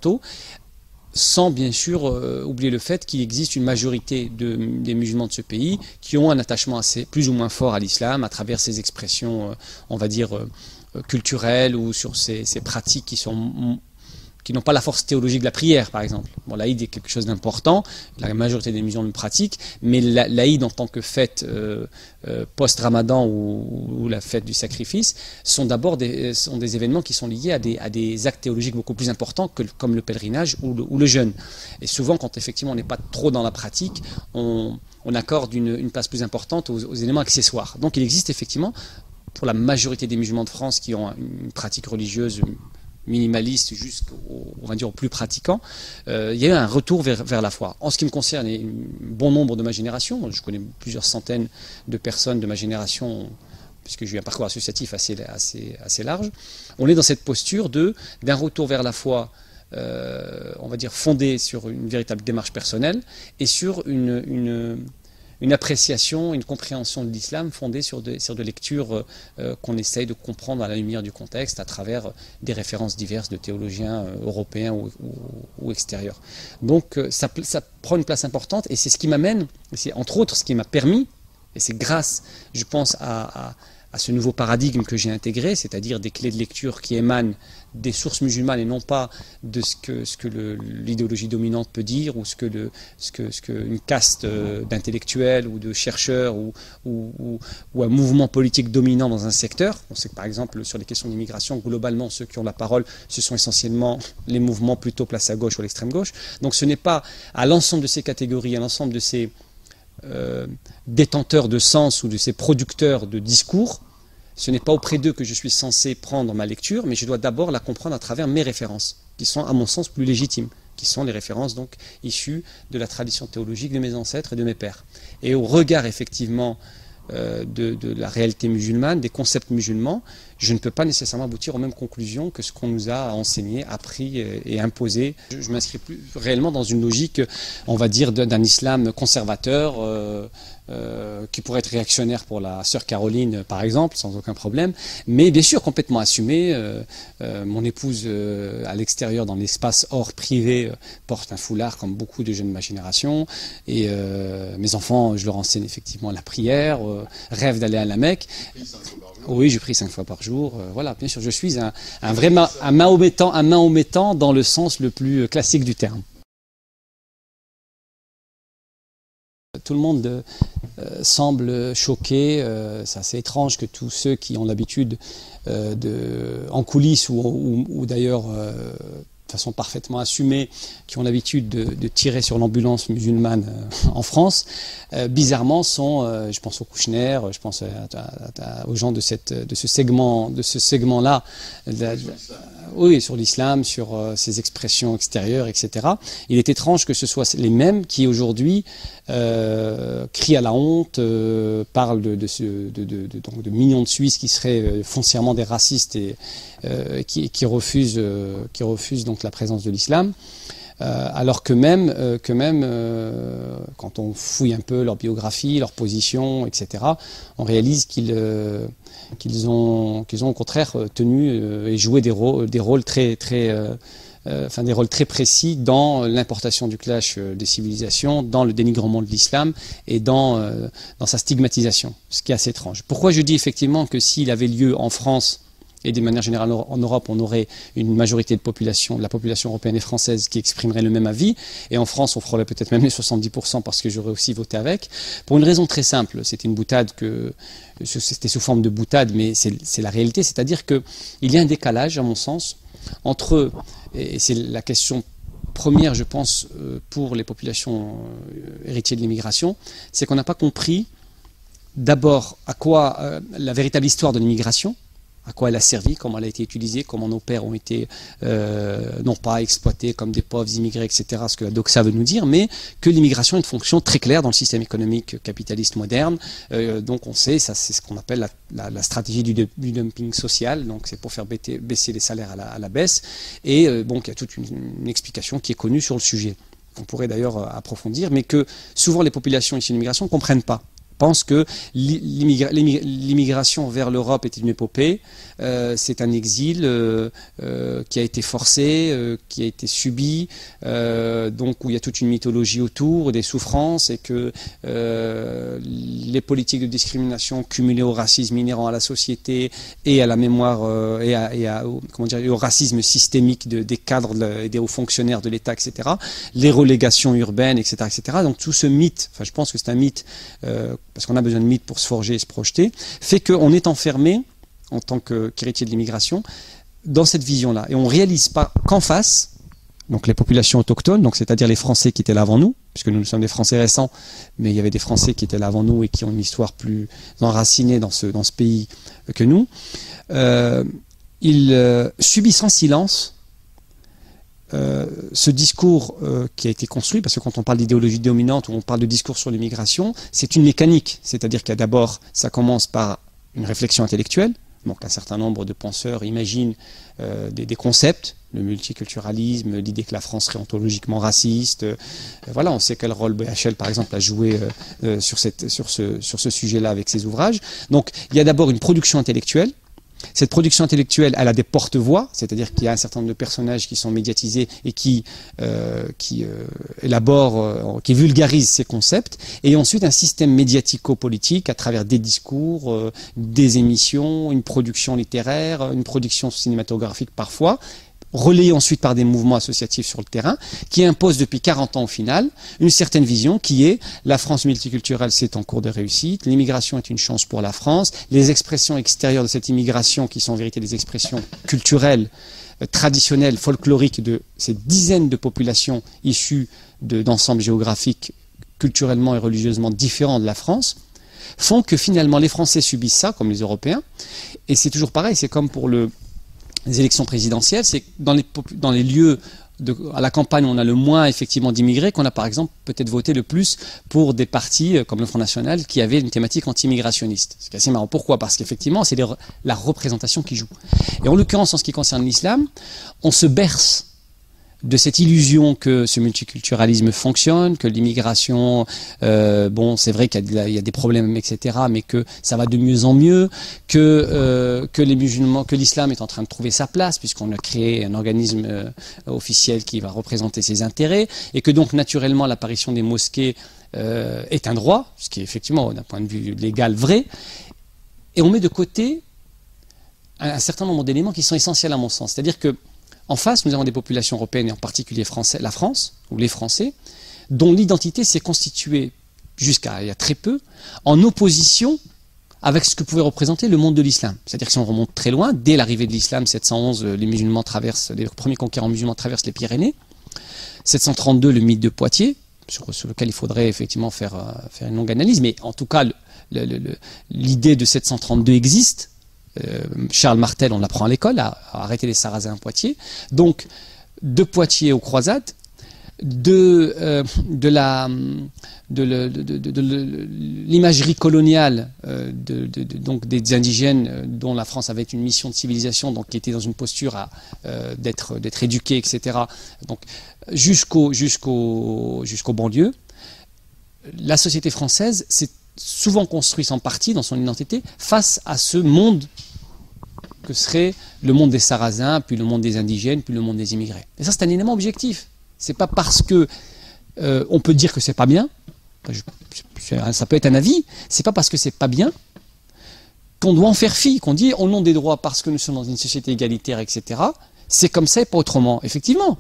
occidentaux, sans bien sûr oublier le fait qu'il existe une majorité des musulmans de ce pays qui ont un attachement assez plus ou moins fort à l'islam à travers ces expressions, on va dire, culturelles ou sur ces pratiques qui n'ont pas la force théologique de la prière, par exemple. Bon, l'Aïd est quelque chose d'important, la majorité des musulmans le pratiquent, mais l'Aïd en tant que fête post-Ramadan ou la fête du sacrifice sont d'abord des événements qui sont liés à des actes théologiques beaucoup plus importants comme le pèlerinage ou le jeûne. Et souvent, quand effectivement on n'est pas trop dans la pratique, on accorde une place plus importante aux éléments accessoires. Donc il existe effectivement, pour la majorité des musulmans de France qui ont une pratique religieuse minimaliste jusqu'au, on va dire, aux plus pratiquants, il y a eu un retour vers la foi. En ce qui me concerne, un bon nombre de ma génération, je connais plusieurs centaines de personnes de ma génération, puisque j'ai eu un parcours associatif assez large, on est dans cette posture d'un retour vers la foi, on va dire, fondé sur une véritable démarche personnelle et sur une appréciation, une compréhension de l'islam fondée sur de lectures qu'on essaye de comprendre à la lumière du contexte à travers des références diverses de théologiens européens ou extérieurs. Donc ça prend une place importante et c'est ce qui m'amène, c'est entre autres ce qui m'a permis, et c'est grâce, je pense, à ce nouveau paradigme que j'ai intégré, c'est-à-dire des clés de lecture qui émanent des sources musulmanes et non pas de ce que l'idéologie dominante peut dire ou ce que une caste d'intellectuels ou de chercheurs ou un mouvement politique dominant dans un secteur. On sait que par exemple sur les questions d'immigration, globalement ceux qui ont la parole, ce sont essentiellement les mouvements plutôt place à gauche ou à l'extrême gauche. Donc ce n'est pas à l'ensemble de ces catégories, à l'ensemble de ces détenteurs de sens ou de ces producteurs de discours, ce n'est pas auprès d'eux que je suis censé prendre ma lecture, mais je dois d'abord la comprendre à travers mes références, qui sont à mon sens plus légitimes, qui sont les références donc issues de la tradition théologique de mes ancêtres et de mes pères. Et au regard effectivement de la réalité musulmane, des concepts musulmans, je ne peux pas nécessairement aboutir aux mêmes conclusions que ce qu'on nous a enseigné, appris et imposé. Je m'inscris plus réellement dans une logique, on va dire, d'un islam conservateur, qui pourrait être réactionnaire pour la sœur Caroline, par exemple, sans aucun problème, mais bien sûr complètement assumé. Mon épouse, à l'extérieur, dans l'espace hors privé, porte un foulard comme beaucoup de jeunes de ma génération, et mes enfants, je leur enseigne effectivement la prière, rêvent d'aller à la Mecque. Oui, je prie 5 fois par jour. Voilà, bien sûr, je suis un vrai mahométan dans le sens le plus classique du terme. Tout le monde semble choqué, c'est assez étrange que tous ceux qui ont l'habitude en coulisses ou d'ailleurs de façon parfaitement assumée, qui ont l'habitude de tirer sur l'ambulance musulmane en France, bizarrement sont, je pense au Kouchner, je pense aux gens de ce segment-là, oui, sur l'islam, sur ses expressions extérieures, etc. Il est étrange que ce soit les mêmes qui aujourd'hui crient à la honte, parlent de millions de Suisses qui seraient foncièrement des racistes et qui refusent donc la présence de l'islam. Alors que même quand on fouille un peu leur biographie, leur position, etc., on réalise qu'ils ont au contraire tenu et joué des rôles très précis dans l'importation du clash des civilisations, dans le dénigrement de l'islam et dans sa stigmatisation, ce qui est assez étrange. Pourquoi je dis effectivement que s'il avait lieu en France et de manière générale en Europe, on aurait une majorité de la population européenne et française qui exprimerait le même avis, et en France on frôlerait peut-être même les 70% parce que j'aurais aussi voté avec, pour une raison très simple. C'était une boutade c'était sous forme de boutade, mais c'est la réalité, c'est-à-dire qu'il y a un décalage, à mon sens, entre, et c'est la question première, je pense, pour les populations héritières de l'immigration, c'est qu'on n'a pas compris d'abord à quoi la véritable histoire de l'immigration, à quoi elle a servi, comment elle a été utilisée, comment nos pères ont été non pas exploités comme des pauvres immigrés, etc., ce que la doxa veut nous dire, mais que l'immigration a une fonction très claire dans le système économique capitaliste moderne. Donc on sait, ça c'est ce qu'on appelle la stratégie du dumping social, donc c'est pour faire baisser les salaires à la baisse, et bon, il y a toute une explication qui est connue sur le sujet, qu'on pourrait d'ailleurs approfondir, mais que souvent les populations issues de l'immigration ne comprennent pas. pense que l'immigration vers l'Europe est une épopée, c'est un exil qui a été forcé, qui a été subi, donc où il y a toute une mythologie autour, des souffrances, et que les politiques de discrimination cumulées au racisme inhérent à la société et à la mémoire comment dire, au racisme systémique des cadres et des hauts fonctionnaires de l'État, etc., les relégations urbaines, etc., etc. Donc tout ce mythe, enfin je pense que c'est un mythe, parce qu'on a besoin de mythes pour se forger et se projeter, fait qu'on est enfermé, en tant qu'héritier de l'immigration, dans cette vision-là. Et on ne réalise pas qu'en face, donc les populations autochtones, donc c'est-à-dire les Français qui étaient là avant nous, puisque nous sommes des Français récents, mais il y avait des Français qui étaient là avant nous et qui ont une histoire plus enracinée dans ce pays que nous, ils subissent en silence ce discours qui a été construit, parce que quand on parle d'idéologie dominante ou on parle de discours sur l'immigration, c'est une mécanique, c'est-à-dire qu'il y a d'abord, ça commence par une réflexion intellectuelle. Donc un certain nombre de penseurs imaginent des concepts, le multiculturalisme, l'idée que la France serait ontologiquement raciste. Voilà, on sait quel rôle BHL, par exemple, a joué sur ce sujet-là avec ses ouvrages. Donc il y a d'abord une production intellectuelle. Cette production intellectuelle, elle a des porte-voix, c'est-à-dire qu'il y a un certain nombre de personnages qui sont médiatisés et qui élaborent, qui vulgarisent ces concepts, et ensuite un système médiatico-politique à travers des discours, des émissions, une production littéraire, une production cinématographique parfois, relayé ensuite par des mouvements associatifs sur le terrain, qui imposent depuis 40 ans au final une certaine vision qui est la France multiculturelle, c'est en cours de réussite, l'immigration est une chance pour la France, les expressions extérieures de cette immigration, qui sont en vérité des expressions culturelles, traditionnelles, folkloriques de ces dizaines de populations issues d'ensembles géographiques culturellement et religieusement différents de la France, font que finalement les Français subissent ça, comme les Européens, et c'est toujours pareil, c'est comme pour les élections présidentielles, c'est que dans les lieux à la campagne où on a le moins effectivement d'immigrés, qu'on a par exemple peut-être voté le plus pour des partis comme le Front National qui avaient une thématique anti-immigrationniste. C'est assez marrant. Pourquoi? Parce qu'effectivement c'est la représentation qui joue. Et en l'occurrence en ce qui concerne l'islam, on se berce de cette illusion que ce multiculturalisme fonctionne, que l'immigration, bon, c'est vrai qu'il y a des problèmes, etc., mais que ça va de mieux en mieux, que les musulmans, que l'islam est en train de trouver sa place, puisqu'on a créé un organisme officiel qui va représenter ses intérêts, et que donc naturellement l'apparition des mosquées est un droit, ce qui est effectivement d'un point de vue légal vrai, et on met de côté un certain nombre d'éléments qui sont essentiels à mon sens, c'est-à-dire que en face, nous avons des populations européennes, et en particulier la France, ou les Français, dont l'identité s'est constituée, jusqu'à il y a très peu, en opposition avec ce que pouvait représenter le monde de l'islam. C'est-à-dire que si on remonte très loin, dès l'arrivée de l'islam, 711, les premiers conquérants musulmans traversent les Pyrénées, 732, le mythe de Poitiers, sur lequel il faudrait effectivement faire une longue analyse, mais en tout cas, l'idée de 732 existe. Charles Martel, on l'apprend à l'école, a arrêté les Sarrasins à Poitiers. Donc, de Poitiers aux croisades, de l'imagerie coloniale donc des indigènes dont la France avait une mission de civilisation, donc qui était dans une posture d'être éduqués, etc. Donc, jusqu'aux banlieues, la société française s'est souvent construite en partie dans son identité face à ce monde que serait le monde des Sarrasins, puis le monde des indigènes, puis le monde des immigrés. Et ça, c'est un élément objectif. C'est pas parce que on peut dire que c'est pas bien, ça peut être un avis, c'est pas parce que c'est pas bien qu'on doit en faire fi, qu'on dit au nom des droits, parce que nous sommes dans une société égalitaire, etc., c'est comme ça et pas autrement. Effectivement,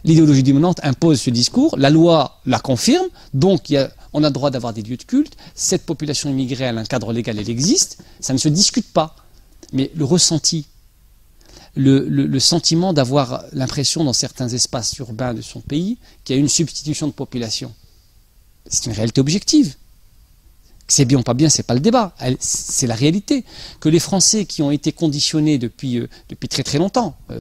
l'idéologie dominante impose ce discours, la loi la confirme, donc on a le droit d'avoir des lieux de culte, cette population immigrée, elle a un cadre légal, elle existe, ça ne se discute pas. Mais le ressenti, le sentiment d'avoir l'impression dans certains espaces urbains de son pays qu'il y a une substitution de population, c'est une réalité objective. Que c'est bien ou pas bien, c'est pas le débat, c'est la réalité. Que les Français qui ont été conditionnés depuis très très longtemps,